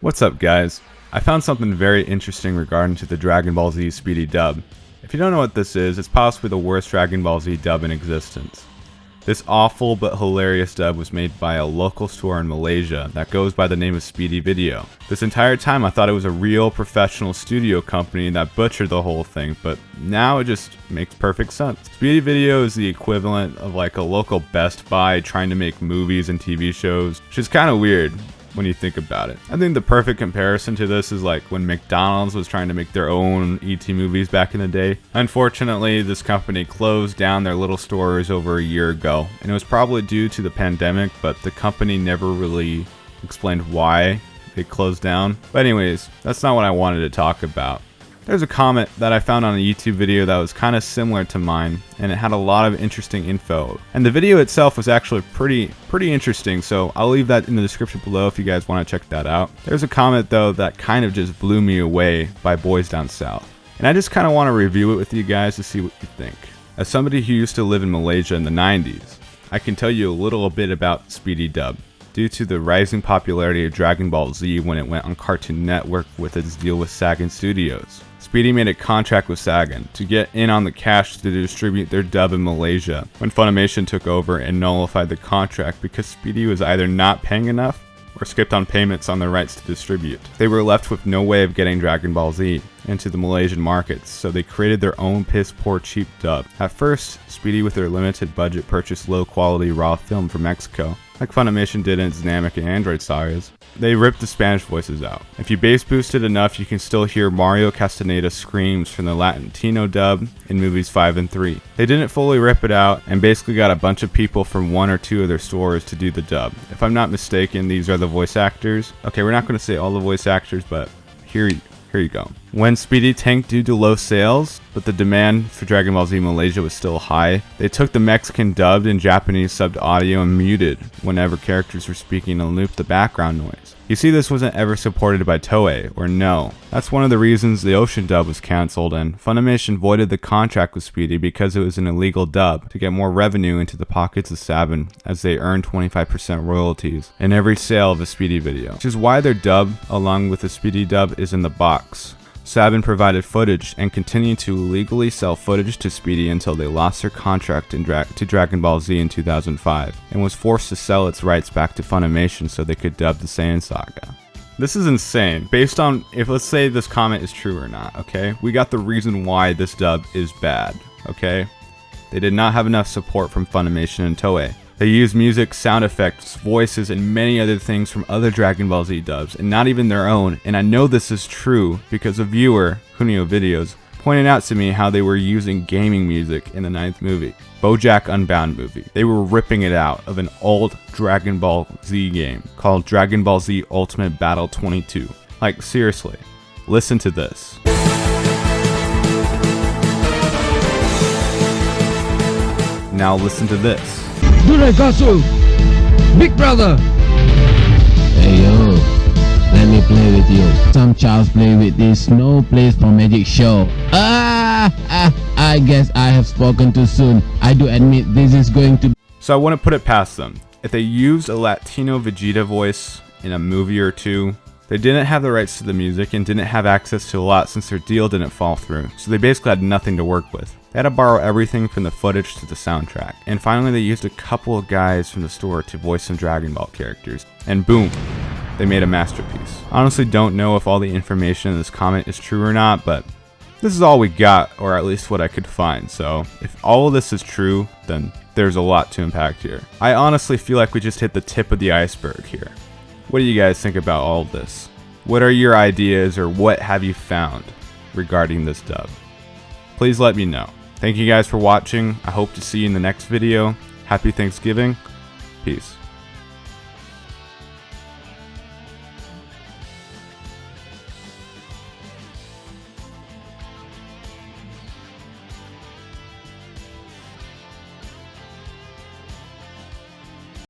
What's up, guys? I found something very interesting regarding to the Dragon Ball Z Speedy Dub. If you don't know what this is, it's possibly the worst Dragon Ball Z dub in existence. This awful but hilarious dub was made by a local store in Malaysia that goes by the name of Speedy Video. This entire time I thought it was a real professional studio company that butchered the whole thing, but now it just makes perfect sense. Speedy Video is the equivalent of like a local Best Buy trying to make movies and TV shows, which is kind of weird when you think about it. I think the perfect comparison to this is like when McDonald's was trying to make their own ET movies back in the day. Unfortunately, this company closed down their little stores over a year ago, and it was probably due to the pandemic, but the company never really explained why they closed down. But anyways, that's not what I wanted to talk about. There's a comment that I found on a YouTube video that was kind of similar to mine, and it had a lot of interesting info. And the video itself was actually pretty interesting, so I'll leave that in the description below if you guys want to check that out. There's a comment though that kind of just blew me away by Boys Down South, and I just kind of want to review it with you guys to see what you think. As somebody who used to live in Malaysia in the 90s, I can tell you a little bit about Speedy Dub. Due to the rising popularity of Dragon Ball Z when it went on Cartoon Network with its deal with Sagan Studios, Speedy made a contract with Sagan to get in on the cash to distribute their dub in Malaysia when Funimation took over and nullified the contract because Speedy was either not paying enough or skipped on payments on the rights to distribute. They were left with no way of getting Dragon Ball Z into the Malaysian markets, so they created their own piss poor cheap dub. At first, Speedy with their limited budget purchased low quality raw film from Mexico, like Funimation did in its Namek and Android sagas. They ripped the Spanish voices out. If you bass boost it enough, you can still hear Mario Castaneda's screams from the Latino dub in movies 5 and 3. They didn't fully rip it out and basically got a bunch of people from one or two of their stores to do the dub. If I'm not mistaken, these are the voice actors. Okay, we're not going to say all the voice actors, but here you go. When Speedy tanked due to low sales, but the demand for Dragon Ball Z Malaysia was still high, they took the Mexican dubbed and Japanese subbed audio and muted whenever characters were speaking and looped the background noise. You see, this wasn't ever supported by Toei, or No. That's one of the reasons the Ocean dub was cancelled, and Funimation voided the contract with Speedy because it was an illegal dub to get more revenue into the pockets of Saban, as they earned 25% royalties in every sale of a Speedy video, which is why their dub, along with the Speedy dub, is in the box. Saban provided footage and continued to illegally sell footage to Speedy until they lost their contract to Dragon Ball Z in 2005 and was forced to sell its rights back to Funimation so they could dub the Saiyan saga. This is insane. Based on, if let's say this comment is true or not, okay? We got the reason why this dub is bad, okay? They did not have enough support from Funimation and Toei. They used music, sound effects, voices, and many other things from other Dragon Ball Z dubs, and not even their own, and I know this is true because a viewer, Hunio Videos, pointed out to me how they were using gaming music in the 9th movie, BoJack Unbound movie. They were ripping it out of an old Dragon Ball Z game called Dragon Ball Z Ultimate Battle 22. Like, seriously, listen to this. Now listen to this. Durakasu, Big Brother. Hey yo, let me play with you. Some child's play with this. No place for magic show. I guess I have spoken too soon. I do admit this is going to. So I want to put it past them. If they used a Latino Vegeta voice in a movie or two, they didn't have the rights to the music and didn't have access to a lot since their deal didn't fall through, so they basically had nothing to work with. They had to borrow everything from the footage to the soundtrack. And finally they used a couple of guys from the store to voice some Dragon Ball characters, and boom, they made a masterpiece. Honestly don't know if all the information in this comment is true or not, but this is all we got, or at least what I could find, so if all of this is true, then there's a lot to unpack here. I honestly feel like we just hit the tip of the iceberg here. What do you guys think about all of this? What are your ideas, or what have you found regarding this dub? Please let me know. Thank you guys for watching. I hope to see you in the next video. Happy Thanksgiving. Peace.